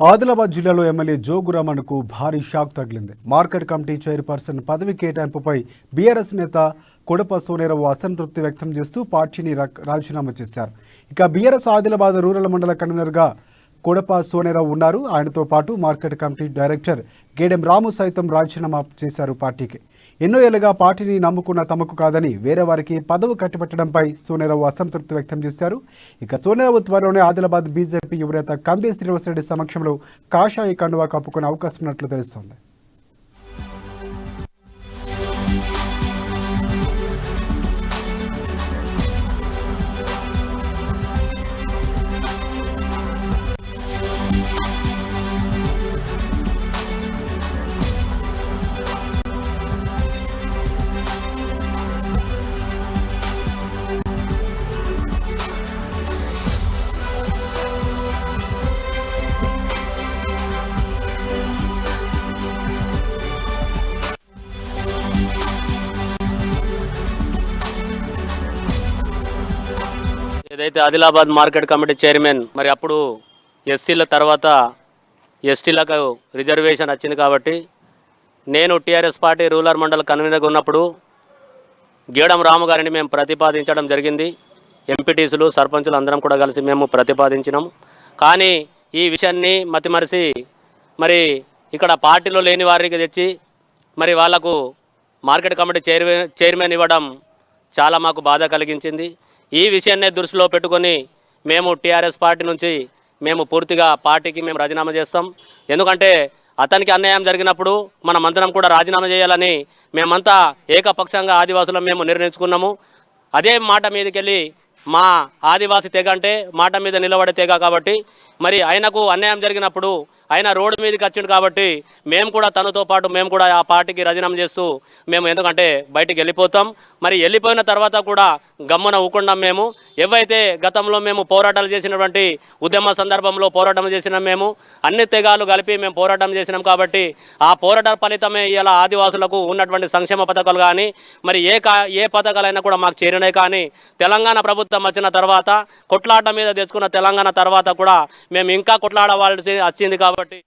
ఆదిలాబాద్ జిల్లాలో ఎమ్మెల్యే జోగురామన్కు భారీ షాక్ తగిలింది. మార్కెట్ కమిటీ చైర్పర్సన్ పదవి కేటాయింపుపై బీఆర్ఎస్ నేత కొడప సోనేరావు అసంతృప్తి వ్యక్తం చేస్తూ పార్టీని రాజీనామా చేశారు. ఇక బీఆర్ఎస్ ఆదిలాబాద్ రూరల్ మండల కన్వీనర్గా కొడప సోనేరావు ఉన్నారు. ఆయనతో పాటు మార్కెట్ కమిటీ డైరెక్టర్ గేడెం రాము సైతం రాజీనామా చేశారు. పార్టీకి ఎన్నో ఏళ్లుగా పార్టీని నమ్ముకున్న తమకు కాదని వేరే వారికి పదవి కట్టిపెట్టడంపై సోనేరావు అసంతృప్తి వ్యక్తం చేశారు. ఇక సోనేరావు త్వరలోనే ఆదిలాబాద్ బీజేపీ యువనేత కంది శ్రీనివాసరెడ్డి సమక్షంలో కాషాయ కండువా కప్పుకునే అవకాశం ఉన్నట్లు తెలుస్తోంది. ఏదైతే ఆదిలాబాద్ మార్కెట్ కమిటీ చైర్మన్ మరి అప్పుడు ఎస్సీల తర్వాత ఎస్టీలకు రిజర్వేషన్ వచ్చింది కాబట్టి నేను టీఆర్ఎస్ పార్టీ రూరల్ మండల కన్వీనర్గా ఉన్నప్పుడు గేడెం రాము గారిని మేము ప్రతిపాదించడం జరిగింది. ఎంపీటీసులు సర్పంచులు అందరం కూడా కలిసి మేము ప్రతిపాదించినాం. కానీ ఈ విషయాన్ని మతిమరిసి మరి ఇక్కడ పార్టీలో లేని వారికి తెచ్చి మరి వాళ్లకు మార్కెట్ కమిటీ చైర్మన్ ఇవ్వడం చాలా మాకు బాధ కలిగించింది. ఈ విషయాన్నే దృష్టిలో పెట్టుకొని మేము టీఆర్ఎస్ పార్టీ నుంచి మేము పూర్తిగా పార్టీకి మేము రాజీనామా చేస్తాం. ఎందుకంటే అతనికి అన్యాయం జరిగినప్పుడు మనమందరం కూడా రాజీనామా చేయాలని మేమంతా ఏకపక్షంగా ఆదివాసులం మేము నిర్ణయించుకున్నాము. అదే మాట మీదకి వెళ్ళి మా ఆదివాసీ తెగ అంటే మాట మీద నిలబడే తెగ కాబట్టి మరి ఆయనకు అన్యాయం జరిగినప్పుడు ఆయన రోడ్డు మీదకి వచ్చిండు కాబట్టి మేము కూడా తనతో పాటు మేము కూడా ఆ పార్టీకి రాజీనామా చేస్తూ మేము ఎందుకంటే బయటికి వెళ్ళిపోతాం. మరి వెళ్ళిపోయిన తర్వాత కూడా గమ్మున ఊకుండాం. మేము ఏవైతే గతంలో మేము పోరాటాలు చేసినటువంటి ఉద్యమ సందర్భంలో పోరాటం చేసినాం. మేము అన్ని తెగాలు కలిపి మేము పోరాటం చేసినాం కాబట్టి ఆ పోరాట ఫలితమే ఇలా ఆదివాసులకు ఉన్నటువంటి సంక్షేమ పథకాలు కానీ మరి ఏ పథకాలైనా కూడా మాకు చేరినాయి. కానీ తెలంగాణ ప్రభుత్వం వచ్చిన తర్వాత కొట్లాట మీద తెచ్చుకున్న తెలంగాణ తర్వాత కూడా మేము ఇంకా కొట్లాడవలసి వచ్చింది కాబట్టి